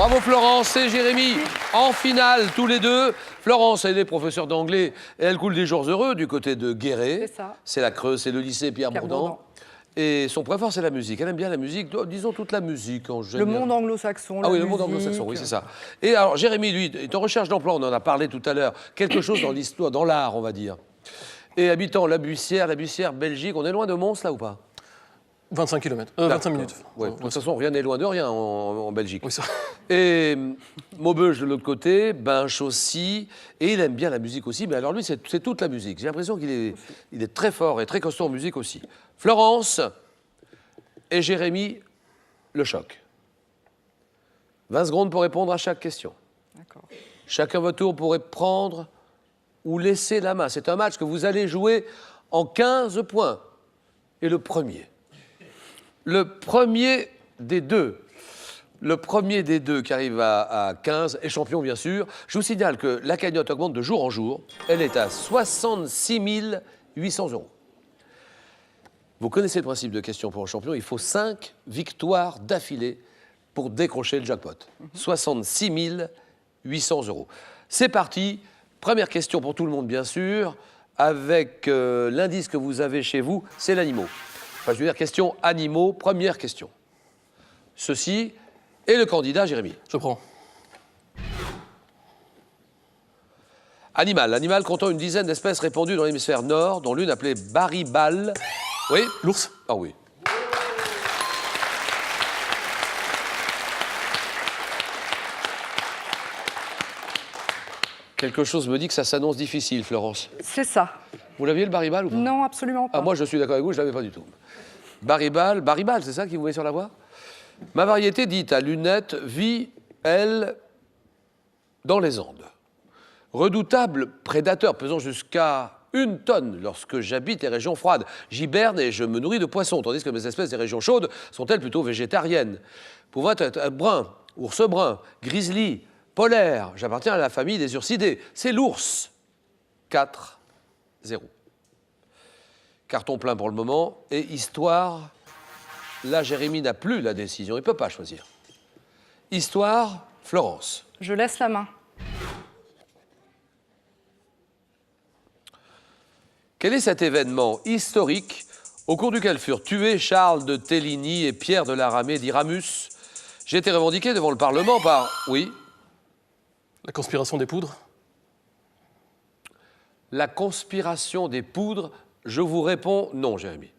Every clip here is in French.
Bravo Florence et Jérémy, en finale tous les deux. Florence, elle est professeure d'anglais et elle coule des jours heureux du côté de Guéret. C'est ça. C'est la Creuse, c'est le lycée Pierre-Bourdan. Et son point fort, c'est la musique. Elle aime bien la musique, disons toute la musique en général. Le monde anglo-saxon, Ah oui, le monde anglo-saxon, oui, c'est ça. Et alors, Jérémy, lui, est en recherche d'emploi, on en a parlé tout à l'heure. Quelque chose dans l'histoire, dans l'art, on va dire. Et habitant la Bussière, Belgique, on est loin de Mons, là, ou pas? 25 km, 25 minutes. Ouais, de toute façon, rien n'est loin de rien en Belgique. Oui, ça. Et Maubeuge de l'autre côté, Binche aussi. Et il aime bien la musique aussi. Mais alors lui, c'est toute la musique. J'ai l'impression qu'il est très fort et très costaud en musique aussi. Florence et Jérémy, le choc. 20 secondes pour répondre à chaque question. D'accord. Chacun votre tour pourrait prendre ou laisser la main. C'est un match que vous allez jouer en 15 points. Et le premier des deux qui arrive à 15 est champion, bien sûr. Je vous signale que la cagnotte augmente de jour en jour. Elle est à 66 800 €. Vous connaissez le principe de question pour un champion. Il faut 5 victoires d'affilée pour décrocher le jackpot. 66 800 €. C'est parti. Première question pour tout le monde, bien sûr, avec l'indice que vous avez chez vous, c'est l'animaux. Enfin, je veux dire, question animaux, première question. Ceci est le candidat, Jérémy. Je prends. Animal comptant une dizaine d'espèces répandues dans l'hémisphère nord, dont l'une appelée baribale. Oui? L'ours. Ah oui. Quelque chose me dit que ça s'annonce difficile, Florence. C'est ça. Vous l'aviez le baribale ou pas? Non, absolument pas. Ah, moi, je suis d'accord avec vous, je ne l'avais pas du tout. Baribale, c'est ça qui vous voyez sur la voie? Ma variété dite à lunettes vit, elle, dans les Andes. Redoutable prédateur pesant jusqu'à 1 tonne lorsque j'habite les régions froides. J'hiberne et je me nourris de poissons, tandis que mes espèces des régions chaudes sont-elles plutôt végétariennes. Pouvant être brun, ours brun, grizzly, polaire, j'appartiens à la famille des ursidés. C'est l'ours. 4-0. Carton plein pour le moment. Et histoire, là, Jérémy n'a plus la décision. Il ne peut pas choisir. Histoire, Florence. Je laisse la main. Quel est cet événement historique au cours duquel furent tués Charles de Téligny et Pierre de la Ramée d'Iramus? J'ai été revendiqué devant le Parlement par... Oui. La conspiration des poudres. La conspiration des poudres, je vous réponds non, Jérémy.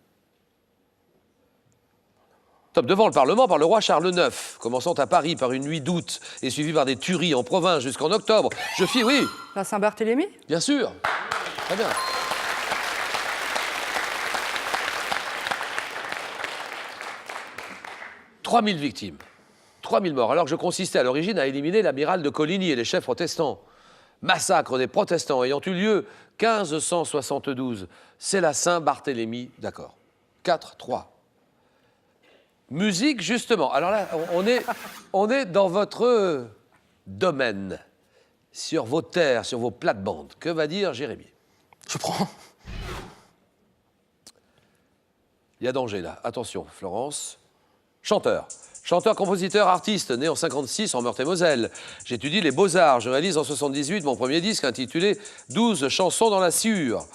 Top, devant le Parlement par le roi Charles IX, commençant à Paris par une nuit d'août et suivi par des tueries en province jusqu'en octobre. Je fis, oui. La Saint-Barthélemy? Bien sûr. Très bien. « 3000 victimes, 3000 morts, alors que je consistais à l'origine à éliminer l'amiral de Coligny et les chefs protestants. Massacre des protestants ayant eu lieu 1572. C'est la Saint-Barthélemy, d'accord. 4-3. Musique, justement. Alors là, on est dans votre domaine, sur vos terres, sur vos plates-bandes. Que va dire Jérémy? Je prends. Il y a danger là. Attention, Florence. Chanteur. Chanteur, compositeur, artiste, né en 56 en Meurthe-et-Moselle. J'étudie les beaux-arts. Je réalise en 78 mon premier disque intitulé 12 chansons dans la Sûre.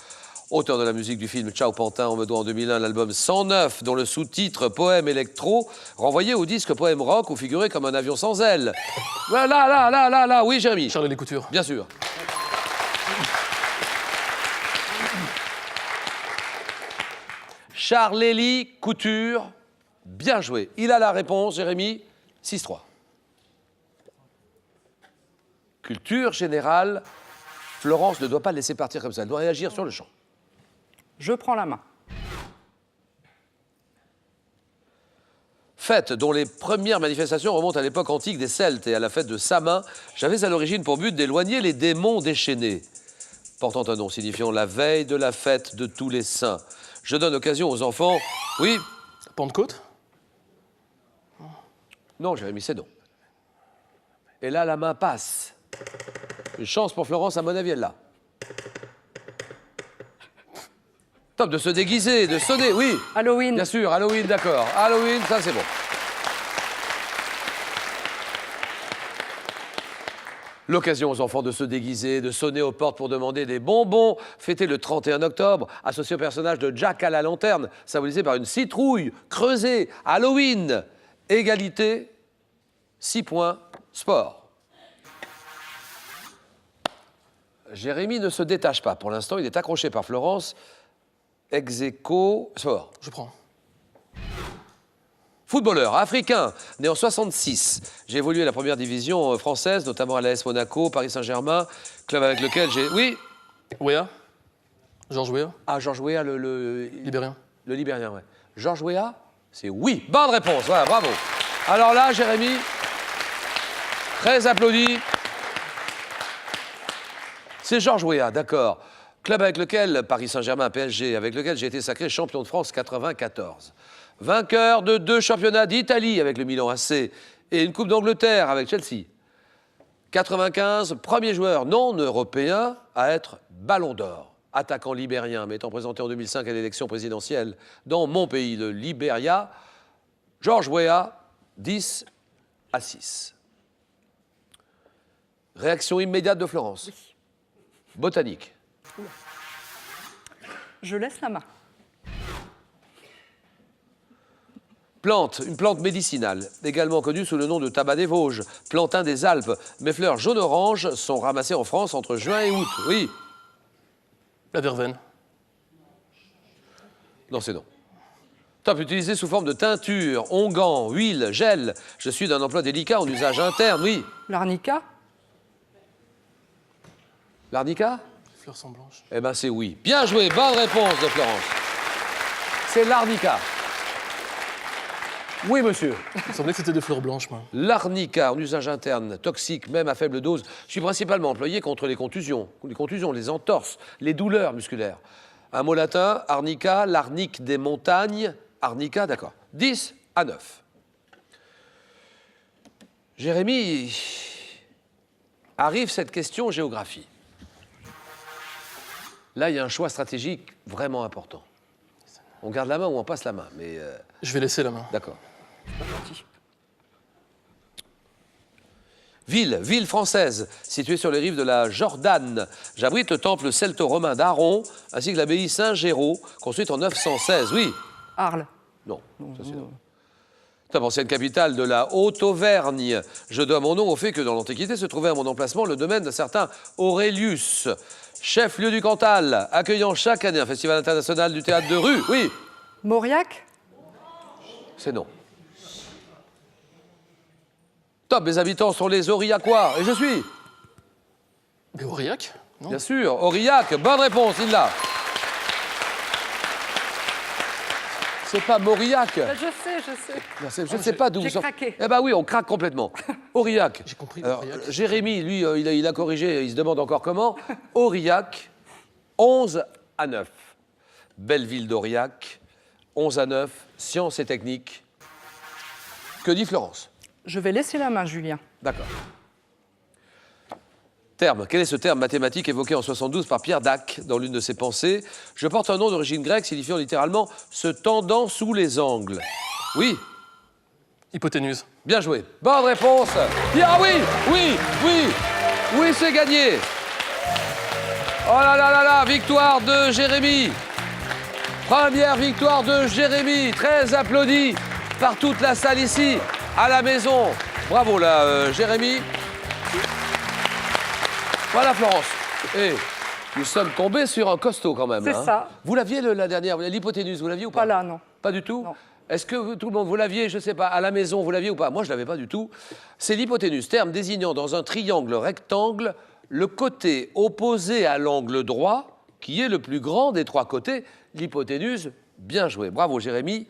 Auteur de la musique du film Ciao Pantin, on me doit en 2001 l'album 109, dont le sous-titre Poème électro, renvoyé au disque Poème rock où figurait comme un avion sans ailes. Là, oui, Jérémy. Charles Couture. Bien sûr. Charles Couture. Bien joué. Il a la réponse, Jérémy. 6-3. Culture générale. Florence ne doit pas laisser partir comme ça. Elle doit réagir sur le champ. Je prends la main. Fête dont les premières manifestations remontent à l'époque antique des Celtes et à la fête de Samin, j'avais à l'origine pour but d'éloigner les démons déchaînés, portant un nom signifiant la veille de la fête de tous les saints. Je donne occasion aux enfants... Oui. Pentecôte. Non, Jérémy, c'est non. Et là, la main passe. Une chance pour Florence, à mon avis, elle l'a. Top, de se déguiser, de sonner, oui. Halloween. Bien sûr, Halloween, d'accord. Halloween, ça c'est bon. L'occasion aux enfants de se déguiser, de sonner aux portes pour demander des bonbons. Fêter le 31 octobre, associé au personnage de Jack à la lanterne, symbolisé par une citrouille creusée. Halloween. Égalité. 6 points. Sport. Jérémy ne se détache pas. Pour l'instant, il est accroché par Florence. Ex aequo. Sport. Je prends. Footballeur africain, né en 66. J'ai évolué à la première division française, notamment à l'AS Monaco, Paris Saint-Germain, club avec lequel j'ai... Oui. Weah. Georges Weah. Ah, Georges Weah, Libérien. le Libérien, ouais. Georges Weah, c'est oui. Bonne réponse, voilà, bravo. Alors là, Jérémy, très applaudi. C'est Georges Weah, d'accord. Club avec lequel, Paris Saint-Germain, PSG, avec lequel j'ai été sacré champion de France 94. Vainqueur de 2 championnats d'Italie avec le Milan AC et une Coupe d'Angleterre avec Chelsea. 95, premier joueur non européen à être Ballon d'Or. Attaquant libérien, mais étant présenté en 2005 à l'élection présidentielle dans mon pays, le Libéria. Georges Weah, 10-6. Réaction immédiate de Florence. Oui. Botanique. Je laisse la main. Plante, une plante médicinale, également connue sous le nom de tabac des Vosges, plantain des Alpes. Mes fleurs jaune-orange sont ramassées en France entre juin et août. Oui. La verveine. Non, c'est non. Top, utilisé sous forme de teinture, onguent, huile, gel. Je suis d'un emploi délicat en usage interne, oui. L'arnica. L'arnica? Les fleurs sont blanches. Eh ben c'est oui. Bien joué, bonne réponse de Florence. C'est l'arnica. Oui, monsieur. Il semblait que c'était des fleurs blanches, moi. L'arnica, en usage interne, toxique, même à faible dose. Je suis principalement employé contre les contusions, les entorses, les douleurs musculaires. Un mot latin, arnica, l'arnique des montagnes. Arnica, d'accord. 10-9. Jérémy, arrive cette question géographie. Là, il y a un choix stratégique vraiment important. On garde la main ou on passe la main, mais... Je vais laisser la main. D'accord. Ville française, située sur les rives de la Jordane. J'abrite le temple celto-romain d'Aaron, ainsi que l'abbaye Saint-Géraud, construite en 916. Oui. Arles. Non. Ça, c'est non. Top, ancienne capitale de la Haute-Auvergne. Je dois mon nom au fait que dans l'Antiquité se trouvait à mon emplacement le domaine d'un certain Aurelius, chef-lieu du Cantal, accueillant chaque année un festival international du théâtre de rue. Oui. Mauriac. C'est non. Top, mes habitants sont les Aurillacois. Et je suis. Mais Aurillac? Non. Bien sûr, Aurillac. Bonne réponse, il l'a. C'est pas Mauriac. Je sais. Non, je ne sais pas d'où j'ai vous sortez. craqué. Eh bien oui, on craque complètement. Aurillac. J'ai compris. Alors, Aurillac. Jérémy, lui, il a corrigé, il se demande encore comment. Aurillac, 11-9. Belle ville d'Aurillac, 11-9. Sciences et techniques. Que dit Florence? Je vais laisser la main, Julien. D'accord. Terme. Quel est ce terme mathématique évoqué en 72 par Pierre Dac dans l'une de ses pensées? Je porte un nom d'origine grecque signifiant littéralement « se tendant sous les angles ». Oui. Hypoténuse. Bien joué. Bonne réponse. Ah oui, c'est gagné. Oh là là là là, victoire de Jérémy. Première victoire de Jérémy. Très applaudi par toute la salle ici, à la maison. Bravo là, Jérémy. Voilà Florence. Et nous sommes tombés sur un costaud quand même. C'est ça. Vous l'aviez la dernière, l'hypoténuse, vous l'aviez ou pas? Pas là, non. Pas du tout? Non. Est-ce que tout le monde, vous l'aviez, je ne sais pas, à la maison, vous l'aviez ou pas? Moi, je ne l'avais pas du tout. C'est l'hypoténuse, terme désignant dans un triangle rectangle le côté opposé à l'angle droit, qui est le plus grand des 3 côtés. L'hypoténuse, bien joué. Bravo, Jérémy.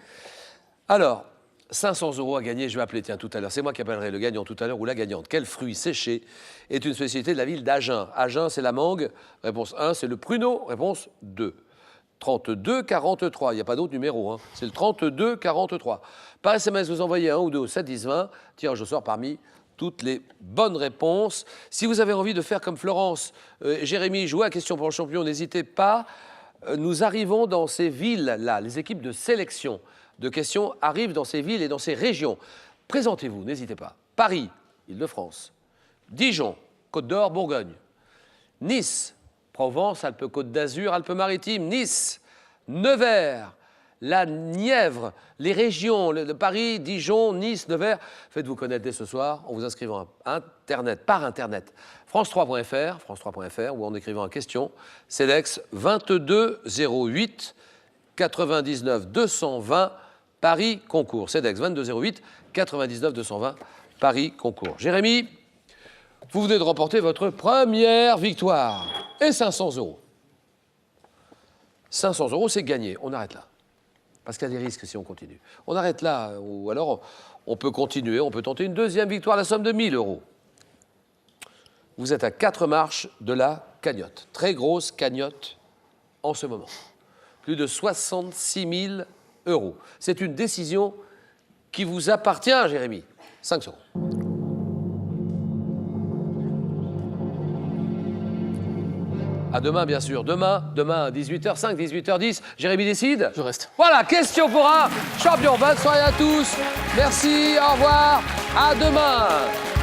Alors, 500 € à gagner, je vais appeler, tiens, tout à l'heure. C'est moi qui appellerai le gagnant tout à l'heure ou la gagnante. Quel fruit séché est une spécialité de la ville d'Agen? Agen, c'est la mangue. Réponse 1, c'est le pruneau. Réponse 2. 32-43, il n'y a pas d'autre numéro, hein. C'est le 32-43. Par SMS, vous envoyez 1 ou 2 au 7-10-20. Tirage au sort parmi toutes les bonnes réponses. Si vous avez envie de faire comme Florence, Jérémy, jouer à Question pour le champion, n'hésitez pas. Nous arrivons dans ces villes-là. Les équipes de sélection de questions arrivent dans ces villes et dans ces régions. Présentez-vous, n'hésitez pas. Paris, Île-de-France. Dijon, Côte d'Or, Bourgogne. Nice, Provence, Alpes-Côte d'Azur, Alpes-Maritimes. Nice, Nevers, la Nièvre, les régions de Paris, Dijon, Nice, Nevers. Faites-vous connaître dès ce soir en vous inscrivant à Internet, par Internet. France3.fr, ou en écrivant en question, CEDEX 22 08 99 220 Paris Concours. CEDEX 22 08 99 220 Paris Concours. Jérémy, vous venez de remporter votre première victoire et 500 €. 500 €, c'est gagné. On arrête là. Parce qu'il y a des risques si on continue. On arrête là, ou alors on peut continuer, on peut tenter une deuxième victoire, la somme de 1 000 €. Vous êtes à 4 marches de la cagnotte. Très grosse cagnotte en ce moment. Plus de 66 000 €. C'est une décision qui vous appartient, Jérémy. 5 €. À demain, bien sûr. Demain, à 18h05, 18h10. Jérémy décide. Je reste. Voilà, question pour un champion. Bonne soirée à tous. Merci, au revoir. À demain.